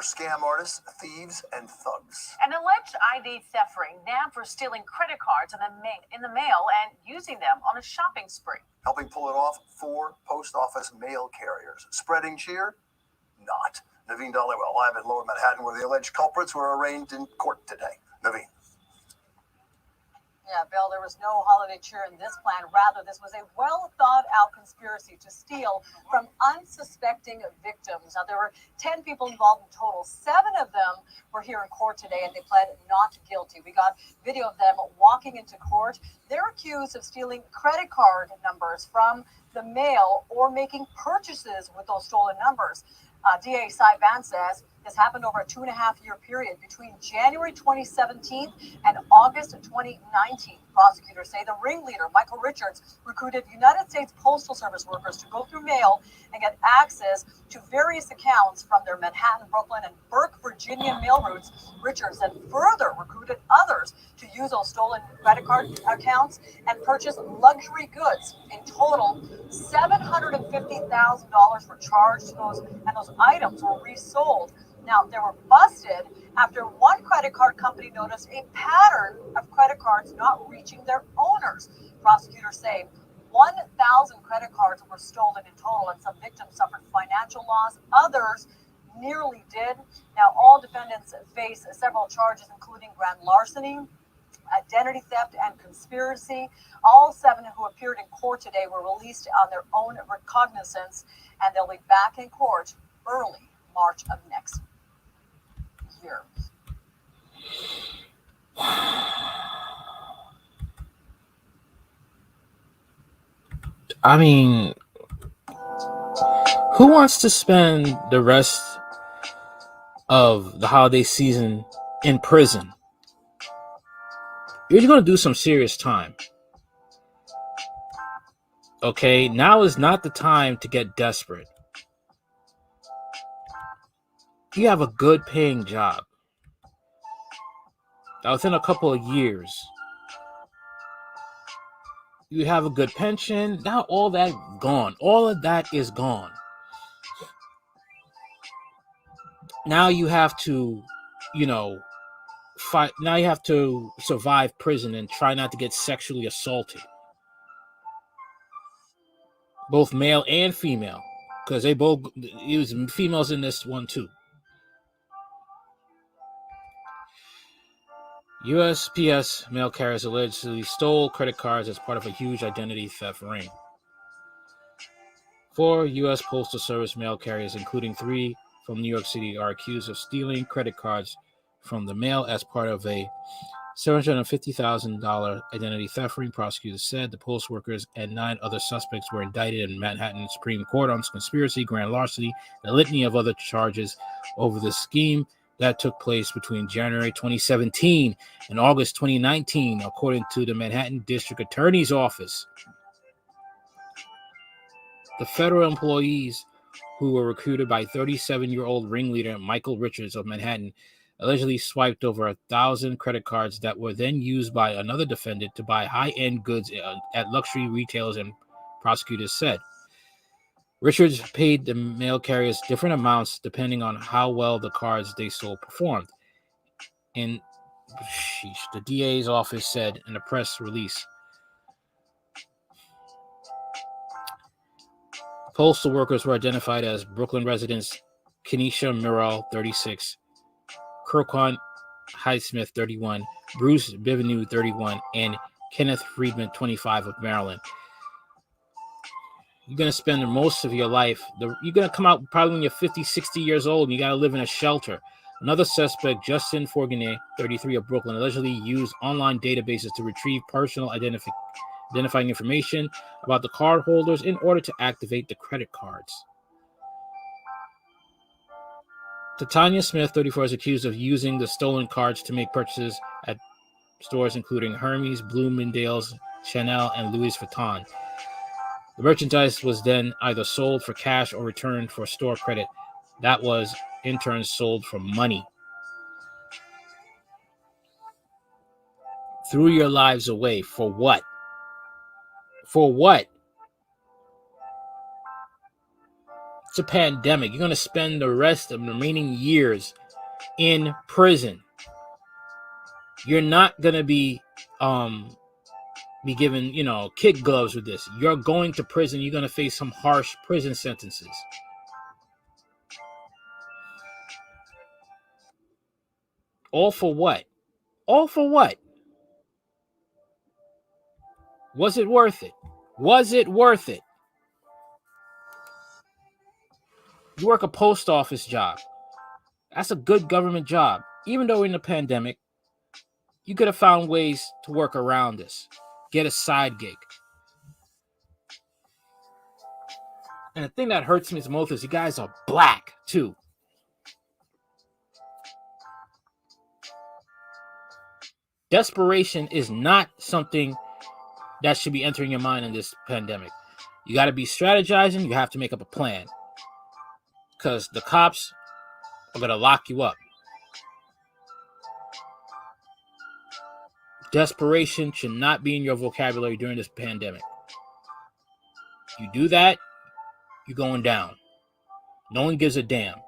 for scam artists, thieves, and thugs. An alleged ID theft ring nabbed for stealing credit cards in the mail and using them on a shopping spree. Helping pull it off, 4 post office mail carriers. Spreading cheer? Not. Naveen Dhaliwal live in Lower Manhattan, where the alleged culprits were arraigned in court today. Naveen. Yeah, Bill, there was no holiday cheer in this plan. Rather, this was a well-thought-out conspiracy to steal from unsuspecting victims. Now, there were 10 people involved in total. 7 of them were here in court today, and they pled not guilty. We got video of them walking into court. They're accused of stealing credit card numbers from the mail or making purchases with those stolen numbers. DA Cy Vance says this happened over a 2.5-year period between January 2017 and August 2019. Prosecutors say the ringleader, Michael Richards, recruited United States Postal Service workers to go through mail and get access to various accounts from their Manhattan, Brooklyn, and Burke, Virginia mail routes. Richards then further recruited others to use those stolen credit card accounts and purchase luxury goods. In total, $750,000 were charged to those, and those items were resold. Now, they were busted after one credit card company noticed a pattern of credit cards not reaching their owners. Prosecutors say 1,000 credit cards were stolen in total, and some victims suffered financial loss. Others nearly did. Now, all defendants face several charges, including grand larceny, identity theft, and conspiracy. All 7 who appeared in court today were released on their own recognizance, and they'll be back in court early March of next year. I mean, who wants to spend the rest of the holiday season in prison? You're going to do some serious time. Okay, now is not the time to get desperate. You have a good paying job. Now, within a couple of years, you have a good pension. Now all that gone. All of that is gone. Now you have to, fight. Now you have to survive prison and try not to get sexually assaulted. Both male and female. Because they both use females in this one too. USPS mail carriers allegedly stole credit cards as part of a huge identity theft ring. 4 U.S. Postal Service mail carriers, including 3 from New York City, are accused of stealing credit cards from the mail as part of a $750,000 identity theft ring. Prosecutors said the post workers and 9 other suspects were indicted in Manhattan Supreme Court on conspiracy, grand larceny, and a litany of other charges over the scheme that took place between January 2017 and August 2019, according to the Manhattan District Attorney's Office. The federal employees who were recruited by 37-year-old ringleader Michael Richards of Manhattan allegedly swiped over 1,000 credit cards that were then used by another defendant to buy high-end goods at luxury retailers, and prosecutors said. Richards paid the mail carriers different amounts depending on how well the cards they sold performed. The DA's office said in a press release. Postal workers were identified as Brooklyn residents Kenesha Murrell, 36, Kirkwan Highsmith, 31, Bruce Bivenue, 31, and Kenneth Friedman, 25, of Maryland. You're going to spend most of your life, you're going to come out probably when you're 50, 60 years old, and you got to live in a shelter. Another suspect, Justin Fournier, 33, of Brooklyn, allegedly used online databases to retrieve personal identifying information about the card holders in order to activate the credit cards. Tanya Smith, 34, is accused of using the stolen cards to make purchases at stores including Hermes, Bloomingdale's, Chanel, and Louis Vuitton. The merchandise was then either sold for cash or returned for store credit. That was, in turn, sold for money. Threw your lives away. For what? For what? It's a pandemic. You're going to spend the rest of the remaining years in prison. You're not going to be given, kid gloves with this. You're going to prison. You're going to face some harsh prison sentences. All for what? All for what? Was it worth it? Was it worth it? You work a post office job. That's a good government job. Even though we're in the pandemic, you could have found ways to work around this. Get a side gig. And the thing that hurts me the most is you guys are black, too. Desperation is not something that should be entering your mind in this pandemic. You got to be strategizing. You have to make up a plan. Because the cops are going to lock you up. Desperation should not be in your vocabulary during this pandemic. You do that, you're going down. No one gives a damn.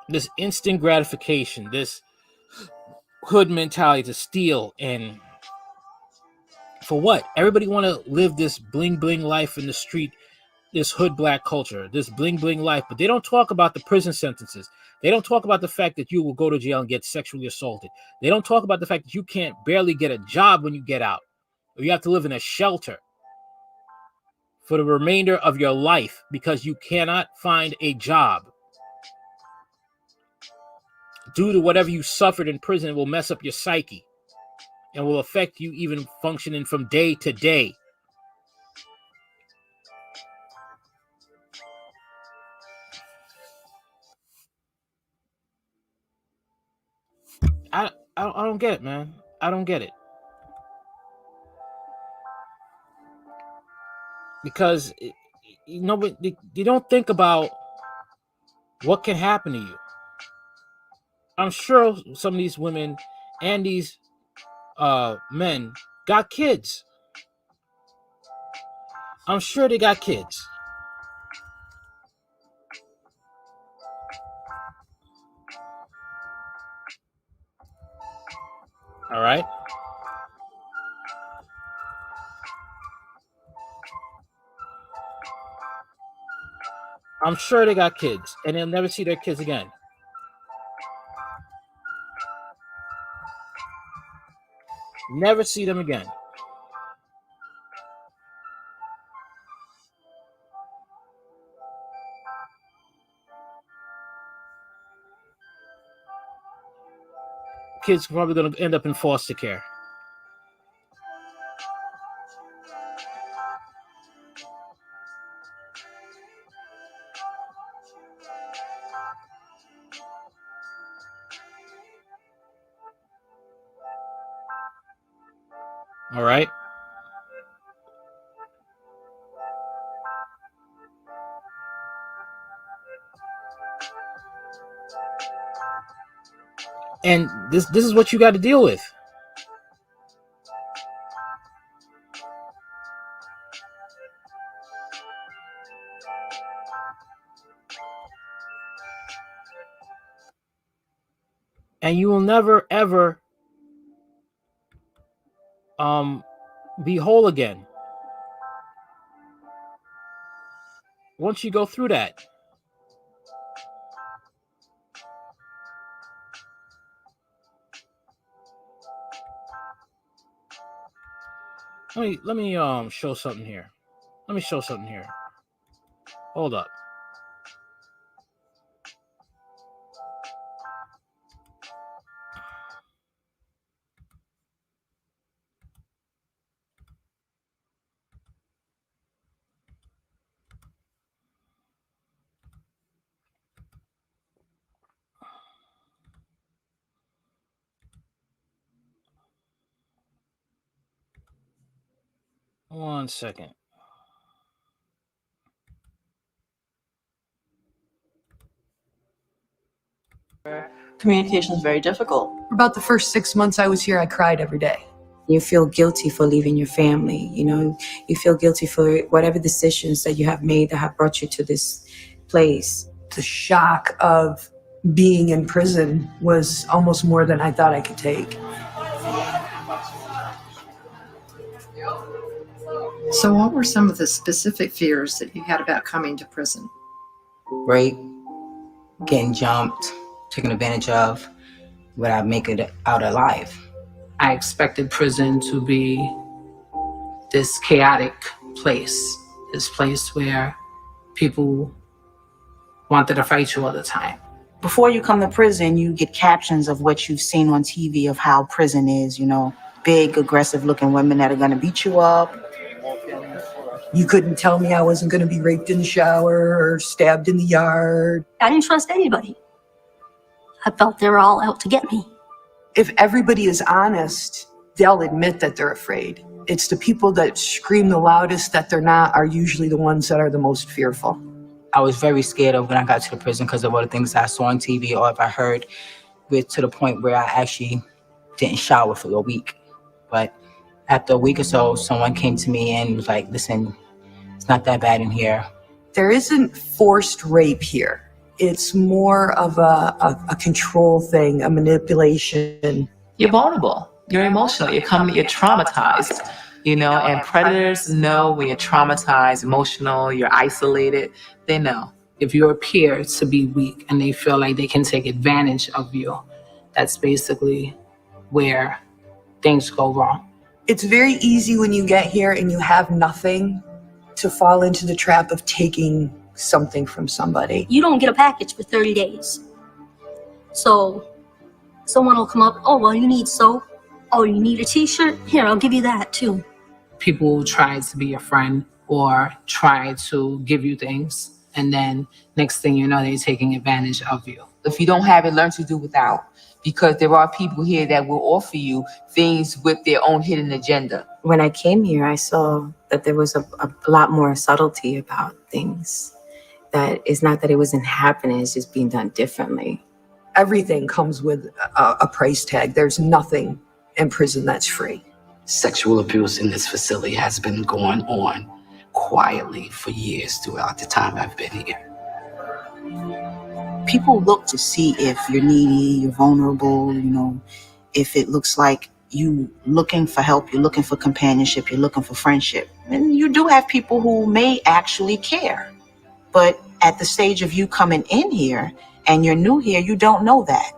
This instant gratification, this hood mentality to steal, and for what? Everybody want to live this bling bling life in the street, this hood black culture, this bling bling life, but they don't talk about the prison sentences. They don't talk about the fact that you will go to jail and get sexually assaulted. They don't talk about the fact that you can't barely get a job when you get out, or you have to live in a shelter for the remainder of your life because you cannot find a job. Due to whatever you suffered in prison, it will mess up your psyche and will affect you even functioning from day to day. I don't get it, man. I don't get it. Because you don't think about what can happen to you. I'm sure some of these women and these men got kids. I'm sure they got kids. All right. I'm sure they got kids, and they'll never see their kids again. Never see them again. Kids are probably going to end up in foster care. All right. And this is what you got to deal with. And you will never, ever be whole again. Once you go through that. Let me show something here. Let me show something here. Hold up. One second. Communication is very difficult. For about the first 6 months I was here, I cried every day. You feel guilty for leaving your family. You feel guilty for whatever decisions that you have made that have brought you to this place. The shock of being in prison was almost more than I thought I could take. So what were some of the specific fears that you had about coming to prison? Rape, getting jumped, taken advantage of, without making it out alive. I expected prison to be this chaotic place, this place where people wanted to fight you all the time. Before you come to prison, you get captions of what you've seen on TV of how prison is, big, aggressive looking women that are going to beat you up. You couldn't tell me I wasn't going to be raped in the shower or stabbed in the yard. I didn't trust anybody. I felt they were all out to get me. If everybody is honest, they'll admit that they're afraid. It's the people that scream the loudest that they're not are usually the ones that are the most fearful. I was very scared of when I got to the prison because of all the things I saw on TV or if I heard, to the point where I actually didn't shower for a week. But after a week or so, someone came to me and was like, listen, it's not that bad in here. There isn't forced rape here. It's more of a control thing, a manipulation. You're vulnerable. You're emotional. You're traumatized, and predators know when you're traumatized, emotional, you're isolated. They know. If you appear to be weak and they feel like they can take advantage of you, that's basically where things go wrong. It's very easy when you get here and you have nothing to fall into the trap of taking something from somebody. You don't get a package for 30 days. So someone will come up, oh, well, you need soap. Oh, you need a t-shirt? Here, I'll give you that too. People will try to be your friend or try to give you things. And then next thing you know, they're taking advantage of you. If you don't have it, learn to do without. Because there are people here that will offer you things with their own hidden agenda. When I came here, I saw that there was a lot more subtlety about things. That it's not that it wasn't happening, it's just being done differently. Everything comes with a price tag. There's nothing in prison that's free. Sexual abuse in this facility has been going on quietly for years throughout the time I've been here. People look to see if you're needy, you're vulnerable, if it looks like you looking for help, you're looking for companionship, you're looking for friendship. And you do have people who may actually care. But at the stage of you coming in here and you're new here, you don't know that.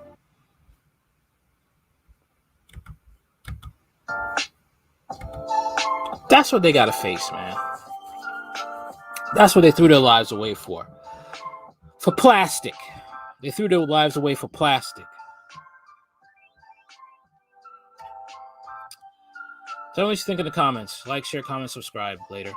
That's what they gotta face, man. That's what they threw their lives away for. For plastic. They threw their lives away for plastic. Tell me what you think in the comments. Like, share, comment, subscribe. Later.